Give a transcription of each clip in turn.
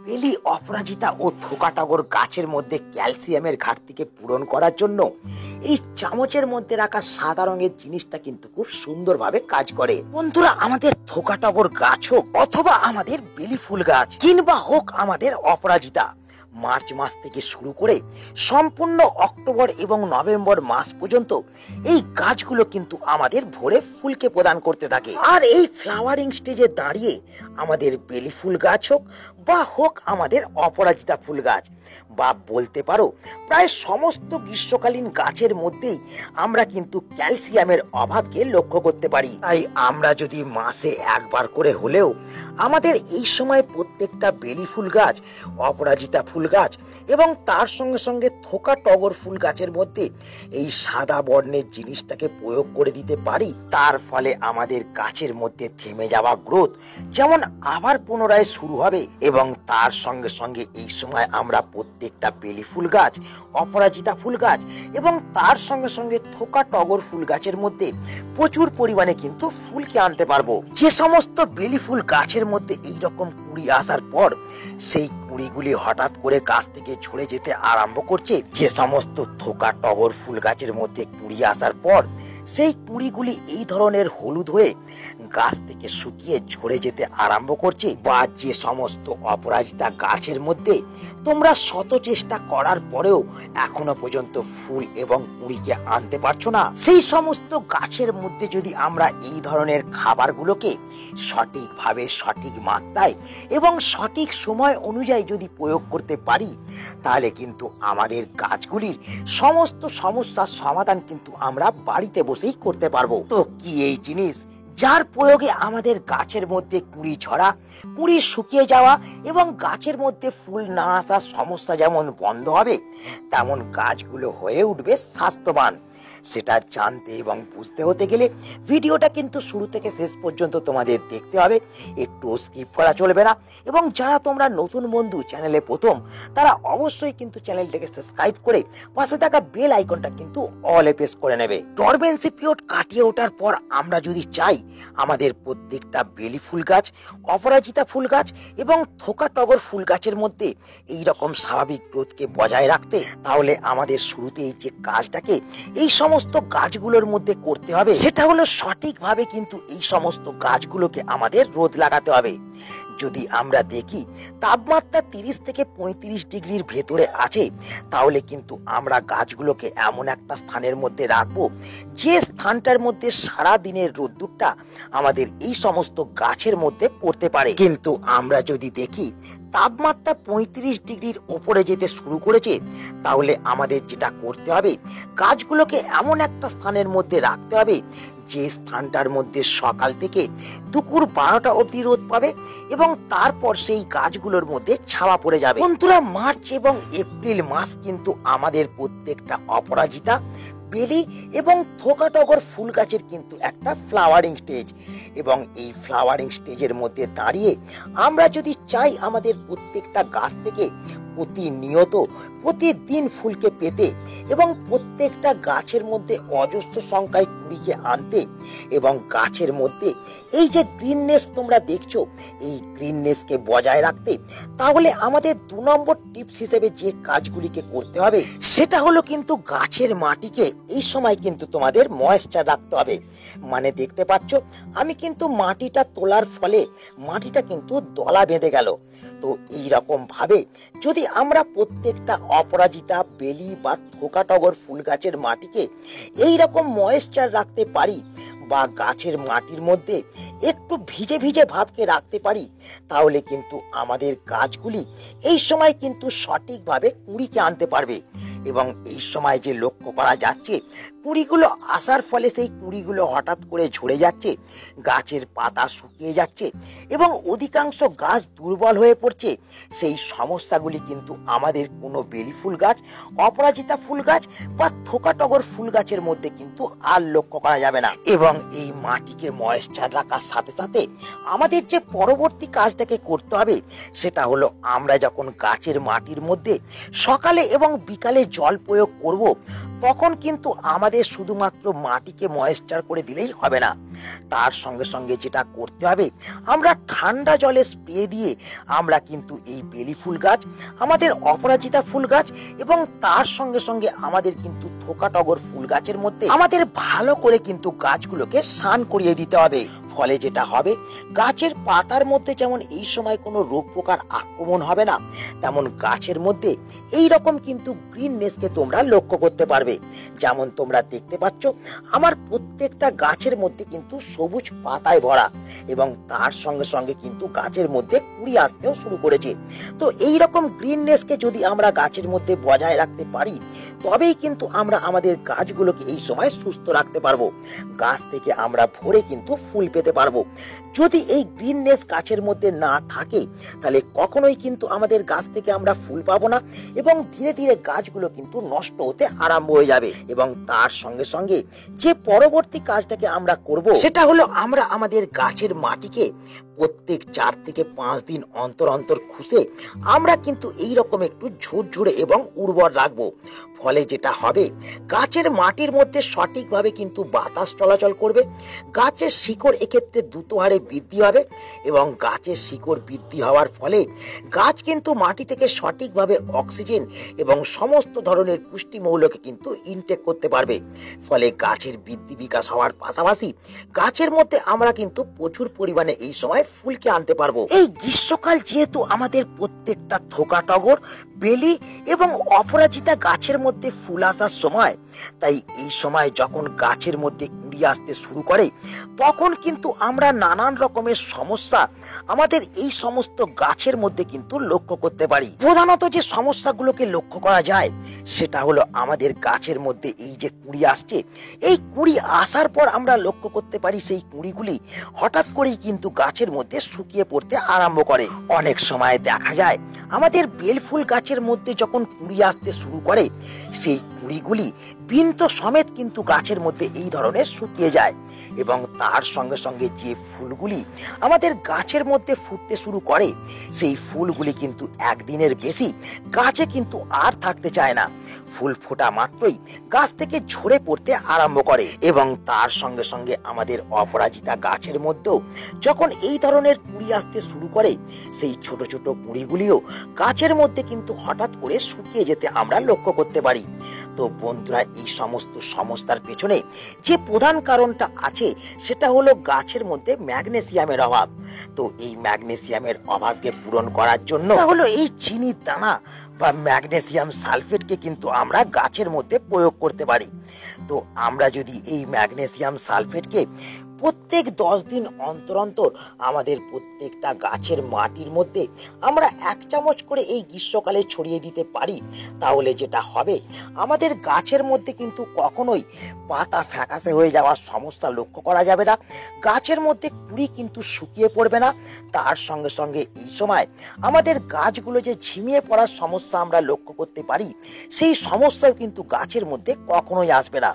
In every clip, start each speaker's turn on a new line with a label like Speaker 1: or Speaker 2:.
Speaker 1: বেলি, অপরাজিতা ও থোকাটগর গাছের মধ্যে ক্যালসিয়ামের ঘাটতিকে পূরণ করার জন্য এই চামচের মধ্যে রাখা সাদা রঙের জিনিসটা কিন্তু খুব সুন্দরভাবে কাজ করে। বন্ধুরা, আমাদের থোকাটগর গাছ হোক অথবা আমাদের বেলি ফুল গাছ কিংবা হোক আমাদের অপরাজিতা, মার্চ মাস থেকে শুরু করে সম্পূর্ণ অক্টোবর এবং নভেম্বর মাস পর্যন্ত এই গাছগুলো কিন্তু আমাদের ভরে ফুলকে প্রদান করতে থাকে। আর এই ফ্লাওয়ারিং স্টেজে দাঁড়িয়ে আমাদের বেলি ফুল গাছ হোক বা হোক আমাদের অপরাজিতা ফুল গাছ বা বলতে পারো প্রায় সমস্ত গ্রীষ্মকালীন গাছের মধ্যেই আমরা কিন্তু ক্যালসিয়ামের অভাবকে লক্ষ্য করতে পারি। তাই আমরা যদি মাসে একবার করে হলেও আমাদের এই সময় প্রত্যেকটা বেলি ফুল গাছ, অপরাজিতা ফুল গাছ এবং তার সঙ্গে সঙ্গে থোকাটগর ফুল গাছের মধ্যে এই সাদা বর্ণের জিনিসটাকে প্রয়োগ করে দিতে পারি, তার ফলে আমাদের গাছের মধ্যে থেমে যাওয়া গ্রোথ যেমন আবার পুনরায় শুরু হবে। এবং তার সঙ্গে সঙ্গে এই সময় আমরা প্রত্যেকটা বেলি ফুল গাছ, অপরাজিতা ফুল গাছ এবং তার সঙ্গে সঙ্গে থোকাটগর ফুল গাছের মধ্যে প্রচুর পরিমাণে কিন্তু ফুলকে আনতে পারবো। যে সমস্ত বেলি ফুল গাছের মধ্যে এইরকম কুড়ি আসার পর সেই কুড়িগুলি হঠাৎ করে গাছ থেকে ঝরে যেতে আরম্ভ করছে, যে সমস্ত থোকাটগর ফুল গাছের মধ্যে কুড়ি আসার পর সেই কুড়িগুলি এই ধরনের হলুদ হয়ে গাছ থেকে শুকিয়ে ঝরে যেতে আরম্ভ করছে, বা যে সমস্ত অপরাজিতা গাছের মধ্যে তোমরা শত চেষ্টা করার পরেও এখনো পর্যন্ত ফুল এবং কুড়িকে আনতে পারছো না, সেই সমস্ত গাছের মধ্যে যদি আমরা এই ধরনের খাবারগুলোকে সঠিকভাবে, সঠিক মাত্রায় এবং সঠিক সময় অনুযায়ী যদি প্রয়োগ করতে পারি, তাহলে কিন্তু আমাদের গাছগুলির সমস্ত সমস্যার সমাধান কিন্তু আমরা বাড়িতে বসেই করতে পারবো। তো কি এই জিনিস যার প্রয়োগে আমাদের গাছের মধ্যে কুড়ি ঝরা, কুড়ি শুকিয়ে যাওয়া এবং গাছের মধ্যে ফুল না আসার সমস্যা যেমন বন্ধ হবে, তেমন গাছগুলো হয়ে উঠবে স্বাস্থ্যবান। সেটা জানতে এবং বুঝতে হতে গেলে ভিডিওটা কিন্তু শুরু থেকে শেষ পর্যন্ত তোমাদের দেখতে হবে, একটু স্কিপ করা চলবে না। এবং যারা তোমরা নতুন বন্ধু, চ্যানেলে প্রথম, তারা অবশ্যই কিন্তু চ্যানেলটাকে সাবস্ক্রাইব করে পাশে থাকা বেল আইকনটা কিন্তু অলে প্রেস করে নেবে। ডরমেন্সি পিরিয়ড কাটিয়ে ওঠার পর আমরা যদি চাই আমাদের প্রত্যেকটা বেলি ফুল গাছ, অপরাজিতা ফুল গাছ এবং থোকাটগর ফুল গাছের মধ্যে এই রকম স্বাভাবিক গ্রোথকে বজায় রাখতে, তাহলে আমাদের শুরুতেই যে কাজটাকে এই সমস্ত গাছগুলোর মধ্যে করতে হবে সেটা হলো সঠিকভাবে কিন্তু এই সমস্ত গাছগুলোকে আমাদের রোদ লাগাতে হবে। যদি আমরা দেখি তাপমাত্রা 30 থেকে 35 ডিগ্রির ভেতরে আছে, তাহলে কিন্তু আমরা গাছগুলোকে এমন একটা স্থানের মধ্যে রাখবো যে স্থানটার মধ্যে সারা দিনের রোদ্দুরটা আমাদের এই সমস্ত গাছের মধ্যে পড়তে পারে। কিন্তু আমরা যদি দেখি তাপমাত্রা 35 ডিগ্রির ওপরে যেতে শুরু করেছে, তাহলে আমাদের যেটা করতে হবে গাছগুলোকে এমন একটা স্থানের মধ্যে রাখতে হবে যে স্থানটার মধ্যে সকাল থেকে দুপুর 12টা অবধি রোদ পাবে এবং তারপর সেই গাছগুলোর মধ্যে ছাওয়া পড়ে যাবে। বন্ধুরা, মার্চ এবং এপ্রিল মাস কিন্তু আমাদের প্রত্যেকটা অপরাজিতা, বেলি এবং থোকাটগর ফুল গাছের কিন্তু একটা ফ্লাওয়ারিং স্টেজ। এবং এই ফ্লাওয়ারিং স্টেজের মধ্যে দাঁড়িয়ে আমরা যদি চাই আমাদের প্রত্যেকটা গাছ থেকে প্রতিনিয়ত, প্রতিদিন ফুলকে পেতে এবং প্রত্যেকটা গাছের মধ্যে অজস্র সংখ্যায় কুড়িকে আনতে এবং গাছের মধ্যে এই যে গ্রিননেস তোমরা দেখছো, এই গ্রিননেসকে বজায় রাখতে, তাহলে আমাদের 2 নম্বর টিপস হিসেবে যে কাজগুলিকে করতে হবে সেটা হলো কিন্তু গাছের মাটিকে এই সময় কিন্তু তোমাদের ময়েশ্চার রাখতে হবে। মানে দেখতে পাচ্ছ আমি কিন্তু মাটিটা তোলার ফলে মাটিটা কিন্তু দলা বেঁধে গেল। তো এইরকম ভাবে যদি আমরা প্রত্যেকটা অপরাজিতা, বেলি বা থোকাটগর ফুল গাছের মাটিকে এইরকম ময়েশ্চার রাখতে পারি বা গাছের মাটির মধ্যে একটু ভিজে ভিজে ভাবকে রাখতে পারি, তাহলে কিন্তু আমাদের গাছগুলি এই সময় কিন্তু সঠিকভাবে কুঁড়িকে আনতে পারবে। এবং এই সময় যে লক্ষ্য করা যাচ্ছে কুঁড়িগুলো আসার ফলে সেই কুঁড়িগুলো হঠাৎ করে ঝরে যাচ্ছে, গাছের পাতা শুকিয়ে যাচ্ছে এবং অধিকাংশ গাছ দুর্বল হয়ে পড়ছে, সেই সমস্যাগুলি কিন্তু আমাদের কোনো বেলি ফুল গাছ, অপরাজিতা ফুল গাছ বা থোকাটগর ফুল গাছের মধ্যে কিন্তু আর লক্ষ্য করা যাবে না। এবং এই মাটিকে ময়েশ্চার রাখার সাথে সাথে আমাদের যে পরবর্তী কাজটাকে করতে হবে সেটা হলো আমরা যখন গাছের মাটির মধ্যে সকালে এবং বিকালে জল প্রয়োগ করব, তখন কিন্তু আমাদের আমাদের শুধুমাত্র মাটিকে ময়েশ্চার করে দিলেই হবে না, তার সঙ্গে সঙ্গে যেটা করতে হবে, আমরা ঠান্ডা জলে স্প্রে দিয়ে আমরা কিন্তু এই বেলি ফুল গাছ, আমাদের অপরাজিতা ফুল গাছ এবং তার সঙ্গে সঙ্গে আমাদের কিন্তু থোকা টগর ফুল গাছের মধ্যে আমাদের ভালো করে কিন্তু গাছগুলোকে স্নান করিয়ে দিতে হবে। ফলে যেটা হবে, গাছের পাতার মধ্যে যেমন এই সময় কোনো রোগ পোকার আক্রমণ হবে না, তেমন গাছের মধ্যে এই রকম কিন্তু গ্রিননেসকে তোমরা লক্ষ্য করতে পারবে। যেমন তোমরা দেখতে পাচ্ছ, আমার প্রত্যেকটা গাছের মধ্যে কিন্তু সবুজ পাতায় ভরা এবং তার সঙ্গে সঙ্গে কিন্তু গাছের মধ্যে কুড়ি আসতেও শুরু করেছে। তো এই রকম গ্রিননেসকে যদি আমরা গাছের মধ্যে বজায় রাখতে পারি, তবেই কিন্তু আমরা আমাদের গাছগুলোকে এই সময় সুস্থ রাখতে পারবো। গাছ থেকে আমরা ভরে কিন্তু ফুল পেতে পারবো। যদি এই গ্রিননেস গাছের মধ্যে না থাকে, তাহলে কখনোই কিন্তু আমাদের গাছ থেকে আমরা ফুল পাবো না এবং ধীরে ধীরে গাছগুলো কিন্তু নষ্ট হতে আরম্ভ হয়ে যাবে। এবং তার সঙ্গে সঙ্গে যে পরবর্তী কাজটাকে আমরা করব, সেটা হলো আমরা আমাদের গাছের মাটিকে প্রত্যেক 4 থেকে 5 দিন অন্তর অন্তর খুশে আমরা কিন্তু এই রকম একটু ঝুরঝুরে এবং উর্বর রাখবো। ফলে যেটা হবে, গাছের মাটির মধ্যে সঠিকভাবে কিন্তু বাতাস চলাচল করবে, গাছের শিকড় এক্ষেত্রে দ্রুত হারে বৃদ্ধি হবে এবং গাছের শিকড় বৃদ্ধি হওয়ার ফলে গাছ কিন্তু মাটি থেকে সঠিকভাবে অক্সিজেন এবং সমস্ত ধরনের পুষ্টিমৌলকে কিন্তু ইনটেক করতে পারবে। ফলে গাছের বৃদ্ধি বিকাশ হওয়ার পাশাপাশি গাছের মধ্যে আমরা কিন্তু প্রচুর পরিমাণে এই সময় ফুলকে আনতে পারবো। এই গ্রীষ্মকাল যেহেতু আমাদের প্রত্যেকটা থোকা টগর, বেলি এবং অপরাজিতা গাছের মধ্যে ফুল আসার সময়, তাই এই সময় যখন গাছের মধ্যে কুড়ি আসতে শুরু করে, তখন কিন্তু আমরা নানান রকমের সমস্যা আমাদের এই সমস্ত গাছের মধ্যে কিন্তু লক্ষ্য করতে পারি। প্রধানত যে সমস্যাগুলোকে লক্ষ্য করা যায়, সেটা হলো আমাদের গাছের মধ্যে এই যে কুড়ি আসছে, এই কুড়ি আসার পর আমরা লক্ষ্য করতে পারি সেই কুড়িগুলি হঠাৎ করেই কিন্তু গাছের মধ্যে শুকিয়ে পড়তে আরম্ভ করে। অনেক সময় দেখা যায় আমাদের বেল ফুল গাছের মধ্যে যখন কুড়ি আসতে শুরু করে, সেই কুড়িগুলি বিন্দু সমেত কিন্তু গাছের মধ্যে এই ধরনের শুকিয়ে যায় এবং তার সঙ্গে সঙ্গে যে ফুলগুলি আমাদের গাছের মধ্যে ফুটতে শুরু করে, সেই ফুলগুলি কিন্তু একদিনের বেশি গাছে কিন্তু আর থাকতে চায় না। ফুল ফোটা মাত্রই গাছ থেকে ঝরে পড়তে আরম্ভ করে এবং তার সঙ্গে সঙ্গে আমাদের অপরাজিতা গাছের মধ্যেও যখন এই ধরনের কুড়ি আসতে শুরু করে, সেই ছোট ছোট কুড়িগুলিও গাছের মধ্যে কিন্তু হঠাৎ করে শুকিয়ে যেতে আমরা লক্ষ্য করতে পারি। তো বন্ধুরা, এই সমস্ত সমস্যার পেছনে যে প্রধান কারণটা আছে, সেটা হলো গাছের মধ্যে ম্যাগনেসিয়ামের অভাব। তো এই ম্যাগনেসিয়ামের অভাবকে পূরণ করার জন্য হলো এই চিনির দানা বা ম্যাগনেসিয়াম সালফেটকে কিন্তু আমরা গাছের মধ্যে প্রয়োগ করতে পারি। তো আমরা যদি এই ম্যাগনেসিয়াম সালফেটকে প্রত্যেক 10 দিন অন্তর অন্তর আমাদের প্রত্যেকটা গাছের মাটির মধ্যে আমরা 1 চামচ করে এই গ্রীষ্মকালে ছড়িয়ে দিতে পারি, তাহলে যেটা হবে, আমাদের গাছের মধ্যে কিন্তু কখনোই পাতা ফ্যাকাশে হয়ে যাওয়ার সমস্যা লক্ষ্য করা যাবে না। গাছের মধ্যে কুড়ি কিন্তু শুকিয়ে পড়বে না। তার সঙ্গে সঙ্গে এই সময় আমাদের গাছগুলো যে ঝিমিয়ে পড়ার সমস্যা আমরা লক্ষ্য করতে পারি, সেই সমস্যাও কিন্তু গাছের মধ্যে কখনোই আসবে না।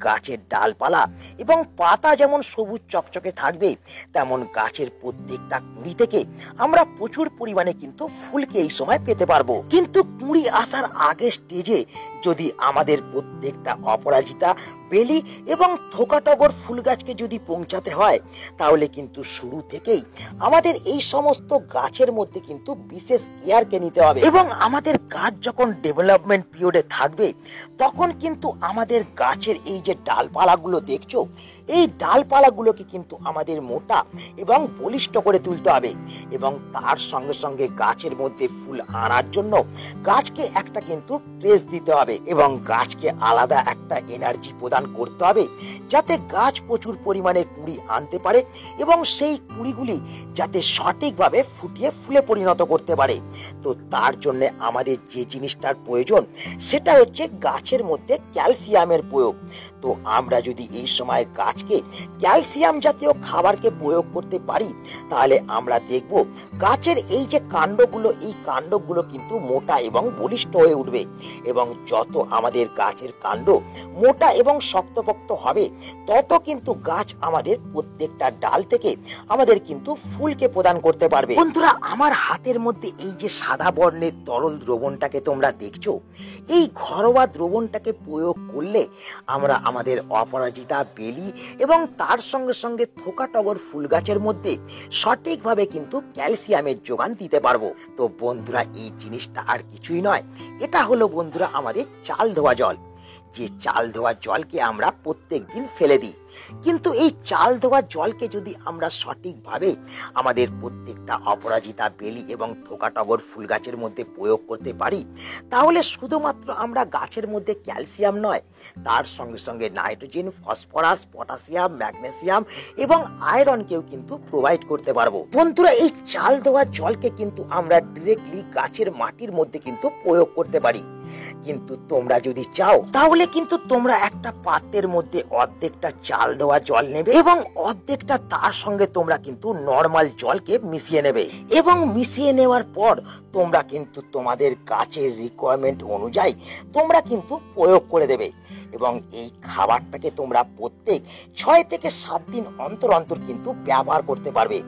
Speaker 1: গাছের ডালপালা এবং পাতা যেমন সবুজ চকচকে থাকবে, তেমন গাছের প্রত্যেকটা কুড়ি থেকে আমরা প্রচুর পরিমাণে কিন্তু ফুলকে এই সময় পেতে পারবো। কিন্তু কুড়ি আসার আগের স্টেজে যদি আমাদের প্রত্যেকটা অপরাজিতা, বেলি এবং থোকা টগর ফুল গাছকে যদি পৌঁছাতে হয়, তাহলে কিন্তু শুরু থেকেই আমাদের এই সমস্ত গাছের মধ্যে কিন্তু বিশেষ কেয়ারকে নিতে হবে এবং আমাদের গাছ যখন ডেভেলপমেন্ট পিরিয়ডে থাকবে, তখন কিন্তু আমাদের গাছের এই যে ডালপালাগুলো দেখছো, এই ডালপালাগুলোকে কিন্তু আমাদের মোটা এবং বলিষ্ঠ করে তুলতে হবে এবং তার সঙ্গে সঙ্গে গাছের মধ্যে ফুল আনার জন্য গাছকে একটা কিন্তু ট্রেস দিতে হবে এবং গাছকে আলাদা একটা এনার্জি প্রদান করতে হবে, যাতে গাছ প্রচুর পরিমাণে কুড়ি আনতে পারে এবং সেই কুড়িগুলি যাতে সঠিকভাবে ফুটিয়ে ফুলে পরিণত করতে পারে। তো তার জন্য আমাদের যে জিনিসটার প্রয়োজন, সেটা হচ্ছে গাছের মধ্যে ক্যালসিয়ামের প্রয়োগ। তো আমরা যদি এই সময় গাছকে ক্যালসিয়াম জাতীয় খাবারকে প্রয়োগ করতে পারি, তাহলে আমরা দেখব গাছের এই যে কাণ্ডগুলো, এই কাণ্ডগুলো কিন্তু মোটা এবং বলিষ্ঠ হয়ে উঠবে। এবং যত আমাদের গাছের কাণ্ড মোটা এবং শক্তপোক্ত হবে, তত কিন্তু গাছ আমাদের প্রত্যেকটা ডাল থেকে আমাদের কিন্তু ফুলকে প্রদান করতে পারবে। বন্ধুরা, আমার হাতের মধ্যে এই যে সাদা বর্ণের তরল দ্রবণটাকে তোমরা দেখছো, এই ঘরোয়া দ্রবণটাকে প্রয়োগ করলে আমরা আমাদের অপরাজিতা বেলি এবং তার সঙ্গে সঙ্গে থোকা টগর ফুল গাছের মধ্যে সঠিকভাবে কিন্তু ক্যালসিয়ামের যোগান দিতে পারবো। তো বন্ধুরা, এই জিনিসটা আর কিছুই নয়, এটা হলো বন্ধুরা আমাদের চাল ধোয়া জল। যে চাল ধোয়া জলকে আমরা প্রত্যেক দিন ফেলে দিই, কিন্তু এই চাল ধোয়া জলকে যদি আমরা সঠিকভাবে আমাদের প্রত্যেকটা অপরাজিতা বেলি এবং থোকা টগর ফুল গাছের মধ্যে প্রয়োগ করতে পারি, তাহলে শুধুমাত্র আমরা গাছের মধ্যে ক্যালসিয়াম নয়, তার সঙ্গে সঙ্গে নাইট্রোজেন, ফসফরাস, পটাশিয়াম, ম্যাগনেসিয়াম এবং আয়রনকেও কিন্তু প্রোভাইড করতে পারবো। বন্ধুরা, এই চাল ধোয়া জলকে কিন্তু আমরা ডিরেক্টলি গাছের মাটির মধ্যে কিন্তু প্রয়োগ করতে পারি। কিন্তু তোমরা যদি চাও, তাহলে কিন্তু তোমরা একটা পাত্রের মধ্যে অর্ধেকটা চাল ধোয়া জল নেবে এবং অর্ধেকটা তার সঙ্গে তোমরা কিন্তু নর্মাল জলকে মিশিয়ে নেবে। এবং মিশিয়ে নেওয়ার পর তোমরা কিন্তু তোমাদের গাছের রিকোয়ারমেন্ট অনুযায়ী তোমরা কিন্তু প্রয়োগ করে দেবে। এবং এই খাবারটাকে তোমরা প্রত্যেক 6 থেকে 7 দিন অন্তর অন্তর কিন্তু ব্যবহার করতে পারবে।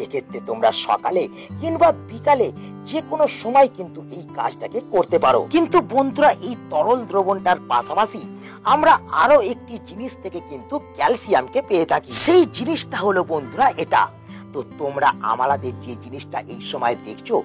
Speaker 1: এক্ষেত্রে তোমরা সকালে কিংবা বিকালে যে কোনো সময় কিন্তু এই কাজটাকে করতে পারো। কিন্তু বন্ধুরা, এই তরল দ্রবণটার পাশাপাশি আমরা আরো একটি জিনিস থেকে কিন্তু ক্যালসিয়ামকে পেয়ে থাকি। সেই জিনিসটা হলো বন্ধুরা এটা। তো তোমরা আমাদের যে জিনিসটা এই সময় দেখছো,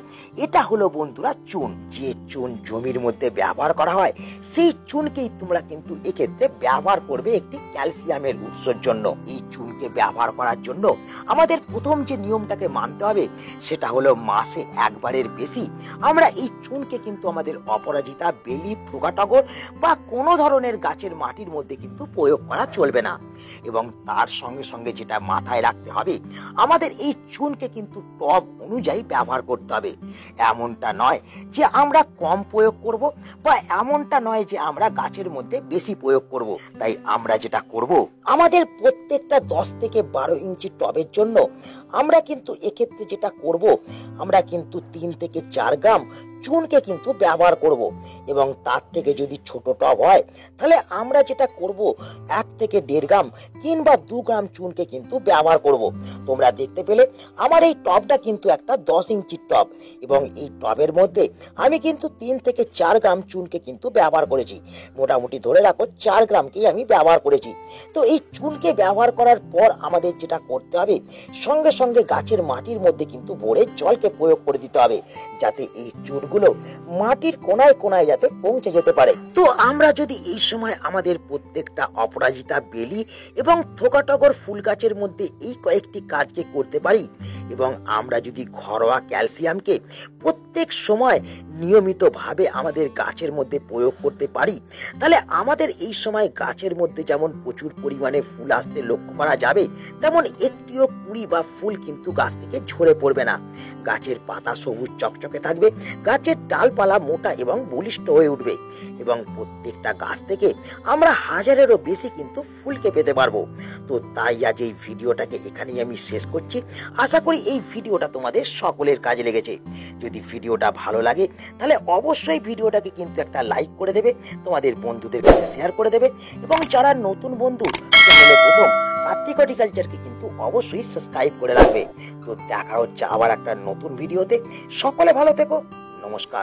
Speaker 1: এটা হলো বন্ধুরা চুন। যে চুন জমির মধ্যে ব্যবহার করা হয়, সেই চুনকেই তোমরা কিন্তু এক্ষেত্রে ব্যবহার করবে একটি ক্যালসিয়ামের উৎসের জন্য। এই চুনকে ব্যবহার করার জন্য আমাদের প্রথম যে নিয়মটাকে মানতে হবে, সেটা হলো মাসে একবারের বেশি আমরা এই চুনকে কিন্তু আমাদের অপরাজিতা বেলি, থোকা টগর বা কোনো ধরনের গাছের মাটির মধ্যে কিন্তু প্রয়োগ করা চলবে না। এবং তার সঙ্গে সঙ্গে যেটা মাথায় রাখতে হবে, আমাদের এই চুনকে কিন্তু টব অনুযায়ী ব্যবহার করতে হবে। এমনটা নয় যে আমরা কম প্রয়োগ করব, বা এমনটা নয় যে আমরা গাছের মধ্যে বেশি প্রয়োগ করব। তাই আমরা যেটা করব, আমাদের প্রত্যেকটা 10 থেকে 12 ইঞ্চি টবের জন্য আমরা কিন্তু এক্ষেত্রে যেটা করব, আমরা কিন্তু 3 থেকে 4 গ্রাম চুনকে কিন্তু ব্যবহার করব। এবং তার থেকে যদি ছোট টব হয়, তাহলে আমরা যেটা করব 1 থেকে 1.5 গ্রাম কিংবা 2 গ্রাম চুনকে কিন্তু ব্যবহার করব। তোমরা দেখতে পেলে আমার এই টবটা কিন্তু একটা 10 ইঞ্চির টব, এবং এই টবের মধ্যে আমি কিন্তু 3 থেকে 4 গ্রাম চুনকে কিন্তু ব্যবহার করেছি। মোটামুটি ধরে রাখো 4 গ্রামকেই আমি ব্যবহার করেছি। তো এই চুনকে ব্যবহার করার পর আমাদের যেটা করতে হবে, সঙ্গে সঙ্গে গাছের মাটির মধ্যে কিন্তু ভরে জলকে প্রয়োগ করে দিতে হবে, যাতে এই চুন গুলো মাটির কোনায় কোনায় যাতে পৌঁছে যেতে পারে। তো আমরা যদি এই সময় আমাদের প্রত্যেকটা অপরাজিতা বেলি এবং থোকা টগর ফুল গাছের মধ্যে এই কয়েকটি কাজকে করতে পারি, এবং আমরা যদি ঘরোয়া ক্যালসিয়ামকে প্রত্যেক সময় নিয়মিতভাবে আমাদের গাছের মধ্যে প্রয়োগ করতে পারি, তাহলে আমাদের এই সময় গাছের মধ্যে যেমন প্রচুর পরিমাণে ফুল আসতে লক্ষ্য করা যাবে, তেমন একটিও কুঁড়ি বা ফুল কিন্তু গাছ থেকে ঝরে পড়বে না। গাছের পাতা সবুজ চকচকে থাকবে, গাছের ডালপালা মোটা এবং বলিষ্ঠ হয়ে উঠবে, এবং প্রত্যেকটা গাছ থেকে আমরা 1000-এরও বেশি কিন্তু ফুলকে পেতে পারবো। তো তাই আজ এই ভিডিওটাকে এখানেই আমি শেষ করছি। আশা করি এই ভিডিওটা তোমাদের সকলের কাজে লেগেছে। যদি ভিডিওটা ভালো লাগে, তাহলে অবশ্যই ভিডিওটাকে কিন্তু একটা লাইক করে দেবে, তোমাদের বন্ধুদের কাছে শেয়ার করে দেবে, এবং যারা নতুন বন্ধু, চ্যানেলে প্রথম, কার্তিক হর্টিকালচারকে কিন্তু অবশ্যই সাবস্ক্রাইব করে রাখবে। তো দেখা হচ্ছে আবার একটা নতুন ভিডিওতে। সকলে ভালো থেকো, নমস্কার।